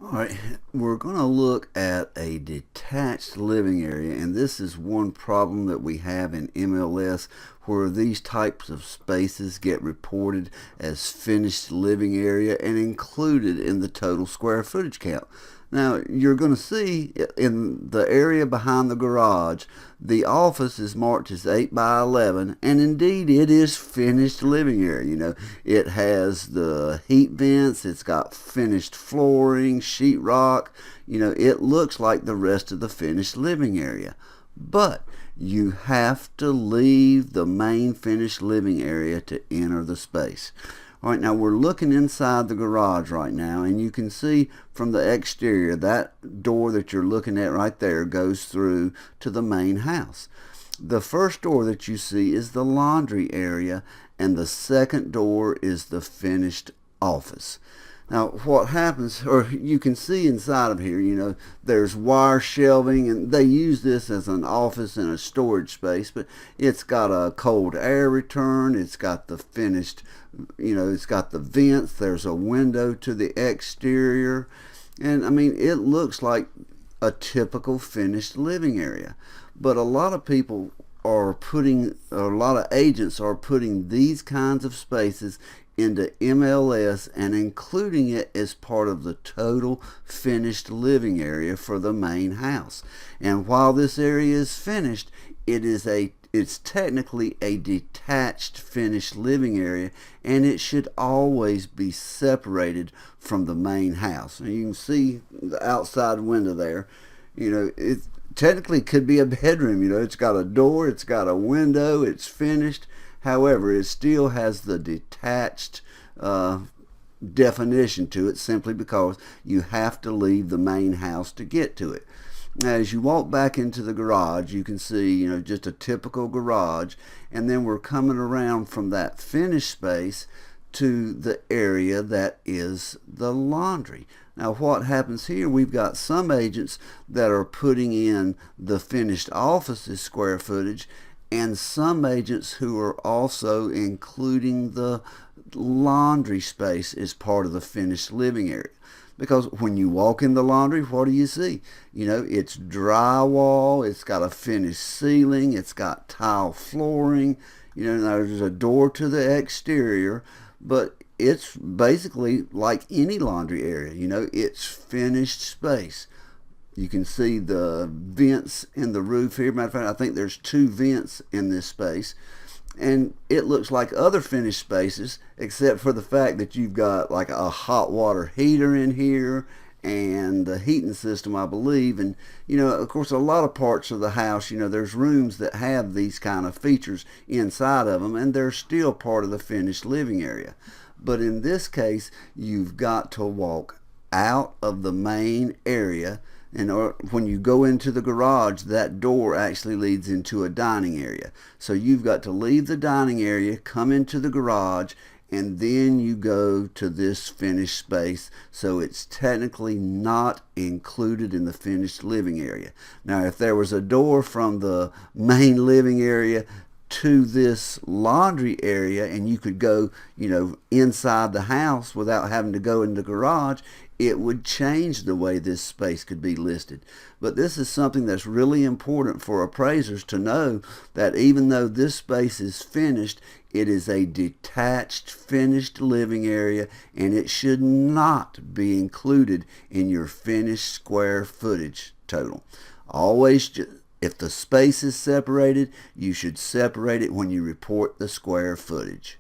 Alright, we're going to look at a detached living area, and this is one problem that we have in MLS where these types of spaces get reported as finished living area and included in the total square footage count. Now, you're going to see in the area behind the garage, the office is marked as 8 by 11, and indeed it is finished living area. It has the heat vents, it's got finished flooring, sheetrock. It looks like the rest of the finished living area. But you have to leave the main finished living area to enter the space. All right, now we're looking inside the garage right now, and you can see from the exterior that door that you're looking at right there goes through to the main house. The first door that you see is the laundry area, and the second door is the finished office. Now, what happens, or you can see inside of here, there's wire shelving, and they use this as an office and a storage space, but it's got a cold air return, it's got the finished, it's got the vents, there's a window to the exterior, and I mean, it looks like a typical finished living area. But a lot of people a lot of agents are putting these kinds of spaces into MLS and including it as part of the total finished living area for the main house. And while this area is finished, it's technically a detached finished living area, and it should always be separated from the main house. And you can see the outside window there. It technically could be a bedroom. It's got a door, it's got a window, it's finished. However, it still has the detached definition to it, simply because you have to leave the main house to get to it. Now, as you walk back into the garage, you can see, just a typical garage, and then we're coming around from that finished space to the area that is the laundry. Now, what happens here, we've got some agents that are putting in the finished office's square footage, and some agents who are also including the laundry space as part of the finished living area. Because when you walk in the laundry, what do you see? It's drywall, it's got a finished ceiling, it's got tile flooring, there's a door to the exterior, but it's basically like any laundry area. It's finished space. You can see the vents in the roof here. Matter of fact, I think there's 2 vents in this space. And it looks like other finished spaces, except for the fact that you've got like a hot water heater in here and the heating system, I believe. And, of course, a lot of parts of the house, there's rooms that have these kind of features inside of them, and they're still part of the finished living area. But in this case, you've got to walk out of the main area. And when you go into the garage, that door actually leads into a dining area. So you've got to leave the dining area, come into the garage, and then you go to this finished space. So it's technically not included in the finished living area. Now, if there was a door from the main living area to this laundry area, and you could go, inside the house without having to go in the garage, it would change the way this space could be listed. But this is something that's really important for appraisers to know, that even though this space is finished, it is a detached finished living area, and it should not be included in your finished square footage total. Always, if the space is separated, you should separate it when you report the square footage.